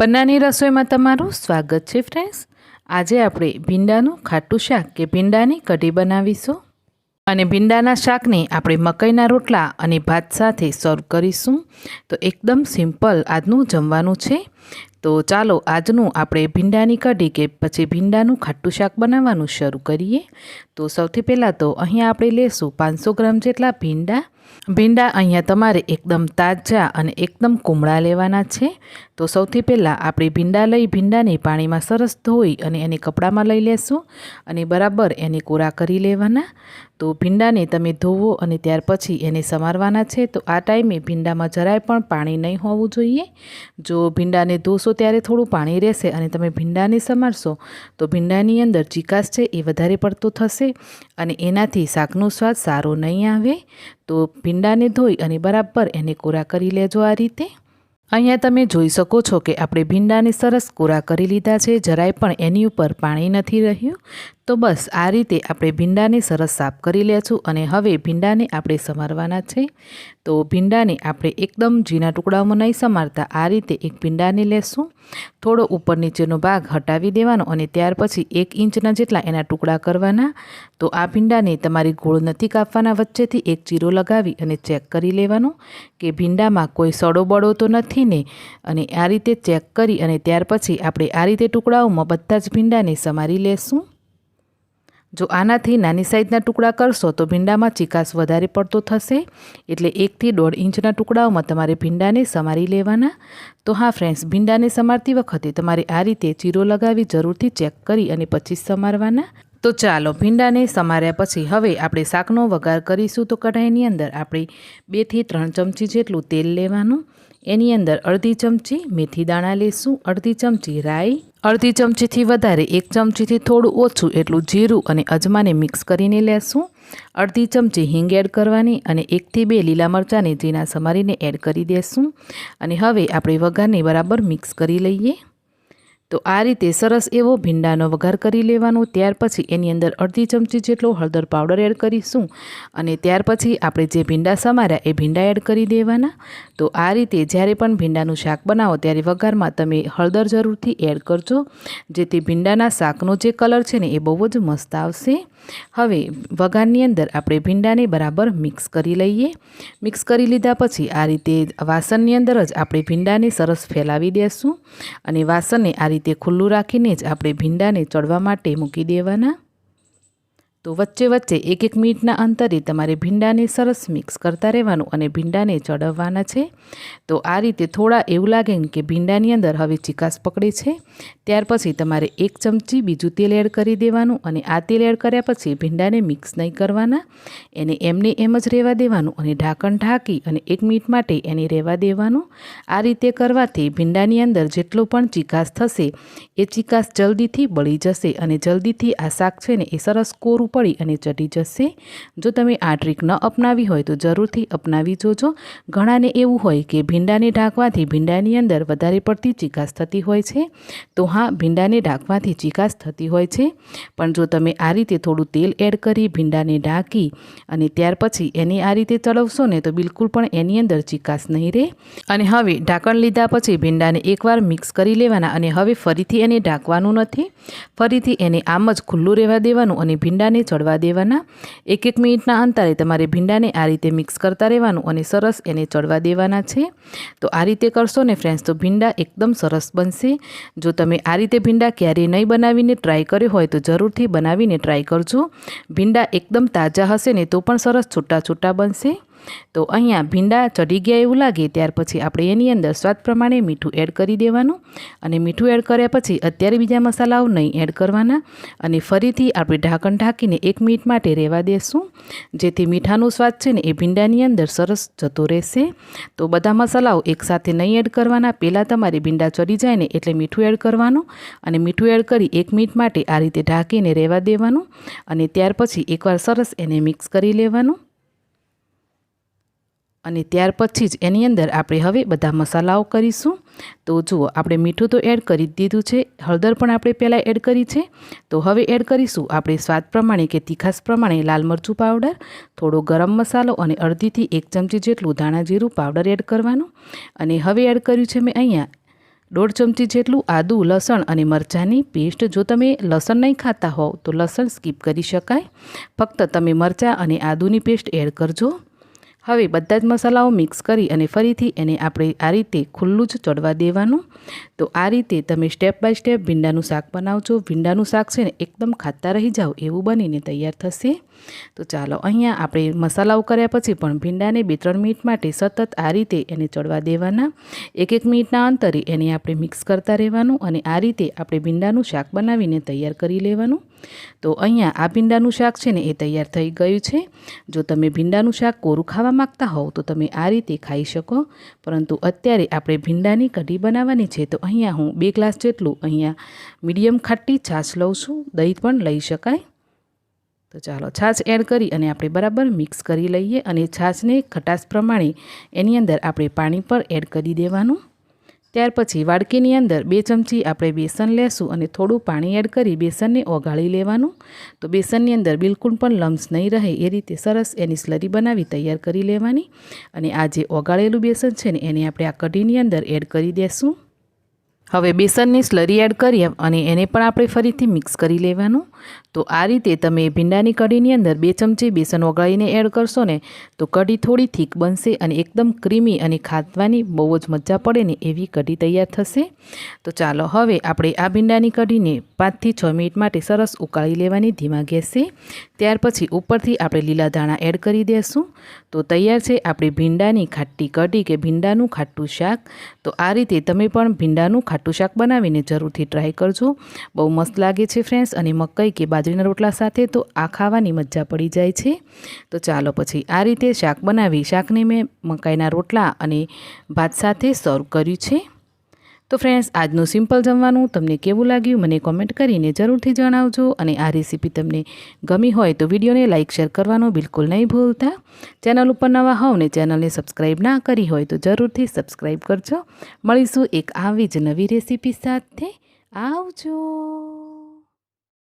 પન્નાની રસોઈમાં તમારું સ્વાગત છે ફ્રેન્ડ્સ। આજે આપણે ભીંડાનું ખાટું શાક કે ભીંડાની કઢી બનાવીશું અને ભીંડાના શાકને આપણે મકાઈના રોટલા અને ભાત સાથે સર્વ કરીશું। તો એકદમ સિમ્પલ આજનું જમવાનું છે। તો ચાલો આજનું આપણે ભીંડાની કઢી કે પછી ભીંડાનું ખાટું શાક બનાવવાનું શરૂ કરીએ। તો સૌથી પહેલાં તો અહીંયા આપણે લેશું 500 ગ્રામ જેટલા ભીંડા અહીંયા તમારે એકદમ તાજા અને એકદમ કુમળા લેવાના છે। તો સૌથી પહેલાં આપણે ભીંડા લઈ ભીંડાને પાણીમાં સરસ ધોઈ અને એને કપડામાં લઈ લેશું અને બરાબર એને કોરા કરી લેવાના। તો ભીંડાને તમે ધોવો અને ત્યાર પછી એને સમારવાના છે। તો આ ટાઈમે ભીંડામાં જરાય પણ પાણી નહીં હોવું જોઈએ। જો ભીંડાને ધોશો ત્યારે થોડું પાણી રહેશે અને તમે ભીંડાને સમારશો તો ભીંડાની અંદર ચીકાશ છે એ વધારે પડતો થશે અને એનાથી શાકનો સ્વાદ સારો નહીં આવે। તો ભીંડાને ધોઈ અને બરાબર એને કોરા કરી લેજો આ રીતે। અહીંયા તમે જોઈ શકો છો કે આપણે ભીંડાને સરસ કોરા કરી લીધા છે, જરાય પણ એની ઉપર પાણી નથી રહ્યું। તો બસ આ રીતે આપણે ભીંડાને સરસ સાફ કરી લેશું અને હવે ભીંડાને આપણે સમારવાના છે। તો ભીંડાને આપણે એકદમ ઝીણા ટુકડાઓમાં નહીં સમારતા, આ રીતે એક ભીંડાને લેશું, થોડો ઉપર નીચેનો ભાગ હટાવી દેવાનો અને ત્યાર પછી 1 ઇંચના જેટલા એના ટુકડા કરવાના। તો આ ભીંડાને તમારી ગોળ નથી કાપવાના, વચ્ચેથી એક ચીરો લગાવી અને ચેક કરી લેવાનું કે ભીંડામાં કોઈ સડો બળો તો નથી ને, અને આ રીતે ચેક કરી અને ત્યાર પછી આપણે આ રીતે ટુકડાઓમાં બધા જ ભીંડાને સમારી લેશું। જો આનાથી નાની સાઈઝના ટુકડા કરશો તો ભીંડામાં ચીકાશ વધારે પડતો થશે, એટલે 1 થી 1.5 ઇંચના ટુકડાઓમાં તમારે ભીંડાને સમારી લેવાના। તો હા ફ્રેન્ડ્સ, ભીંડાને સમારતી વખતે તમારે આ રીતે ચીરો લગાવી જરૂરથી ચેક કરી અને પછી સમારવાના। તો ચાલો ભીંડાને સમાર્યા પછી હવે આપણે શાકનો વઘાર કરીશું। તો કઢાઈની અંદર આપણે 2 થી 3 ચમચી જેટલું તેલ લેવાનું, એની અંદર અડધી ચમચી મેથી દાણા લેશું, અડધી ચમચી રાઈ, અડધી ચમચીથી વધારે 1 ચમચીથી થોડું ઓછું એટલું જીરું અને અજમાને મિક્સ કરીને લેશું, અડધી ચમચી હિંગ એડ કરવાની અને 1 થી 2 લીલા મરચાંને ઝીણા સમારીને એડ કરી દેશું અને હવે આપણે વઘારને બરાબર મિક્સ કરી લઈએ। તો આ રીતે સરસ એવો ભીંડાનો વઘાર કરી લેવાનો। ત્યાર પછી એની અંદર અડધી ચમચી જેટલો હળદર પાવડર એડ કરીશું અને ત્યાર પછી આપણે જે ભીંડા સમાર્યા એ ભીંડા એડ કરી દેવાના। તો આ રીતે જ્યારે પણ ભીંડાનું શાક બનાવો ત્યારે વઘારમાં તમે હળદર જરૂરથી એડ કરજો, જેથી ભીંડાના શાકનો જે કલર છે ને એ બહુ જ મસ્ત આવશે। હવે વઘારની અંદર આપણે ભીંડાને બરાબર મિક્સ કરી લઈએ। મિક્સ કરી લીધા પછી આ રીતે વાસણની અંદર જ આપણે ભીંડાને સરસ ફેલાવી દેશું અને વાસણને આ રીતે ખુલ્લું રાખીને જ આપણે ભીંડાને ચડવા માટે મૂકી દેવાના। તો વચ્ચે વચ્ચે 1-1 મિનિટના અંતરે તમારે ભીંડાને સરસ મિક્સ કરતા રહેવાનું અને ભીંડાને ચડવવાના છે। તો આ રીતે થોડા એવું લાગે કે ભીંડાની અંદર હવે ચીકાશ પકડે છે, ત્યાર પછી તમારે 1 ચમચી બીજું તેલ એડ કરી દેવાનું અને આ તેલ એડ કર્યા પછી ભીંડાને મિક્સ નહીં કરવાના, એને એમને એમ જ રહેવા દેવાનું અને ઢાંકણ ઢાંકી અને 1 મિનિટ માટે એને રહેવા દેવાનું। આ રીતે કરવાથી ભીંડાની અંદર જેટલો પણ ચીકાશ થશે એ ચીકાશ જલ્દીથી બળી જશે અને જલ્દીથી આ શાક છે ને એ સરસ કોરું પડી અને ચડી જશે। જો તમે આ ટ્રીક ન અપનાવી હોય તો જરૂરથી અપનાવી જોજો। ઘણાને એવું હોય કે ભીંડાને ઢાંકવાથી ભીંડાની અંદર વધારે પડતી ચીકાશ થતી હોય છે। તો હા, ભીંડાને ઢાંકવાથી ચીકાશ થતી હોય છે, પણ જો તમે આ રીતે થોડું તેલ એડ કરી ભીંડાને ઢાંકી અને ત્યાર પછી એને આ રીતે ચડવશો ને તો બિલકુલ પણ એની અંદર ચીકાશ નહીં રહે। અને હવે ઢાંકણ લીધા પછી ભીંડાને એકવાર મિક્સ કરી લેવાના અને હવે ફરીથી એને ઢાંકવાનું નથી, ફરીથી એને આમ જ ખુલ્લું રહેવા દેવાનું અને ભીંડાને ચડવા દેવાના। 1-1 મિનિટના અંતરે તમારે ભીંડાને આ રીતે મિક્સ કરતા રહેવાનું અને સરસ એને ચડવા દેવાના છે। તો આ રીતે કરશો ને ફ્રેન્ડ્સ તો ભીંડા એકદમ સરસ બનશે। જો તમે આ રીતે ભીંડા ક્યારેય નહીં બનાવીને ટ્રાય કર્યો હોય તો જરૂરથી બનાવીને ટ્રાય કરજો। ભીંડા એકદમ તાજા હશે ને તો પણ સરસ છૂટા છૂટા બનશે। તો અહીંયા ભીંડા ચડી ગયા એવું લાગે ત્યાર પછી આપણે એની અંદર સ્વાદ પ્રમાણે મીઠું એડ કરી દેવાનું અને મીઠું એડ કર્યા પછી અત્યારે બીજા મસાલાઓ નહીં એડ કરવાના અને ફરીથી આપણે ઢાંકણ ઢાંકીને 1 મિનિટ માટે રહેવા દેશું, જેથી મીઠાનો સ્વાદ છે ને એ ભીંડાની અંદર સરસ જતો રહેશે। તો બધા મસાલાઓ એકસાથે નહીં એડ કરવાના, પહેલાં તમારે ભીંડા ચડી જાય ને એટલે મીઠું એડ કરવાનું અને મીઠું એડ કરી 1 મિનિટ માટે આ રીતે ઢાંકીને રહેવા દેવાનું અને ત્યાર પછી એકવાર સરસ એને મિક્સ કરી લેવાનું અને ત્યાર પછી જ એની અંદર આપણે હવે બધા મસાલાઓ કરીશું। તો જુઓ, આપણે મીઠું તો એડ કરી જ દીધું છે, હળદર પણ આપણે પહેલાં એડ કરી છે। તો હવે એડ કરીશું આપણે સ્વાદ પ્રમાણે કે તીખાશ પ્રમાણે લાલ મરચું પાવડર, થોડો ગરમ મસાલો અને અડધીથી 1 ચમચી જેટલું ધાણા જીરું પાવડર એડ કરવાનું અને હવે એડ કર્યું છે મેં અહીંયા 1.5 ચમચી જેટલું આદું, લસણ અને મરચાંની પેસ્ટ. જો તમે લસણ નહીં ખાતા હોવ તો લસણ સ્કીપ કરી શકાય, ફક્ત તમે મરચાં અને આદુની પેસ્ટ એડ કરજો. હવે બધા જ મસાલાઓ મિક્સ કરી અને ફરીથી એને આપણે આ રીતે ખુલ્લું જ ચડવા દેવાનું. તો આ રીતે તમે સ્ટેપ બાય સ્ટેપ ભીંડાનું શાક બનાવજો. ભીંડાનું શાક છે ને એકદમ ખાતા રહી જાઓ એવું બનીને તૈયાર થશે. તો ચાલો, અહીંયા આપણે મસાલાઓ કર્યા પછી પણ ભીંડાને 2-3 મિનિટ માટે સતત આ રીતે એને ચડવા દેવાના. 1-1 મિનિટના અંતરે એને આપણે મિક્સ કરતા રહેવાનું અને આ રીતે આપણે ભીંડાનું શાક બનાવીને તૈયાર કરી લેવાનું. તો અહીંયા આ ભીંડાનું શાક છે ને એ તૈયાર થઈ ગયું છે. જો તમે ભીંડાનું શાક કોરું ખાવા માગતા હોવ તો તમે આ રીતે ખાઈ શકો, પરંતુ અત્યારે આપણે ભીંડાની કઢી બનાવવાની છે. તો અહીંયા હું 2 ગ્લાસ જેટલું અહીંયા મીડિયમ ખાટી છાશ લઉં છું. દહીં પણ લઈ શકાય. તો ચાલો, છાશ એડ કરી અને આપણે બરાબર મિક્સ કરી લઈએ અને છાશને ખટાશ પ્રમાણે એની અંદર આપણે પાણી પર એડ કરી દેવાનું. ત્યાર પછી વાડકીની અંદર 2 ચમચી આપણે બેસન લેશું અને થોડું પાણી એડ કરી બેસનને ઓગાળી લેવાનું. તો બેસનની અંદર બિલકુલ પણ લમ્સ નહીં રહે એ રીતે સરસ એની સ્લરી બનાવી તૈયાર કરી લેવાની. અને આ જે ઓગાળેલું બેસન છે ને એને આપણે આ કઢીની અંદર એડ કરી દેશું. હવે બેસનની સ્લરી એડ કરી અને એને પણ આપણે ફરીથી મિક્સ કરી લેવાનું. તો આ રીતે તમે ભીંડાની કઢીની અંદર 2 ચમચી બેસન ઓગાળીને એડ કરશો ને તો કઢી થોડી થીક બનશે અને એકદમ ક્રીમી અને ખાવાની બહુ જ મજા પડે ને એવી કઢી તૈયાર થશે. તો ચાલો, હવે આપણે આ ભીંડાની કઢીને 5 થી 6 મિનિટ માટે સરસ ઉકાળી લેવાની ધીમા ગેસે. ત્યાર પછી ઉપરથી આપણે લીલા ધાણા એડ કરી દઈશું. તો તૈયાર છે આપણી ભીંડાની ખાટી કઢી કે ભીંડાનું ખાટું શાક. તો આ રીતે તમે પણ ભીંડાનું ખાટું શાક બનાવીને જરૂરથી ટ્રાય કરજો. બહુ મસ્ત લાગે છે ફ્રેન્ડ્સ. અને મકાઈ કે બાજરીના રોટલા સાથે તો આ ખાવાની મજા પડી જાય છે. તો ચાલો, પછી આ રીતે શાક બનાવી શાકને મેં મકાઈના રોટલા અને ભાત સાથે સર્વ કર્યું છે. તો ફ્રેન્ડ્સ, આજનું સિમ્પલ જમવાનું તમને કેવું લાગ્યું મને કોમેન્ટ કરીને જરૂરથી જણાવજો. અને આ રેસીપી તમને ગમી હોય તો વિડીયોને લાઇક શેર કરવાનું બિલકુલ નહીં ભૂલતા. ચેનલ ઉપર નવા હોવ ને ચેનલને સબસ્ક્રાઈબ ના કરી હોય તો જરૂરથી સબસ્ક્રાઈબ કરજો. મળીશું એક આવી જ નવી રેસીપી સાથે. આવજો.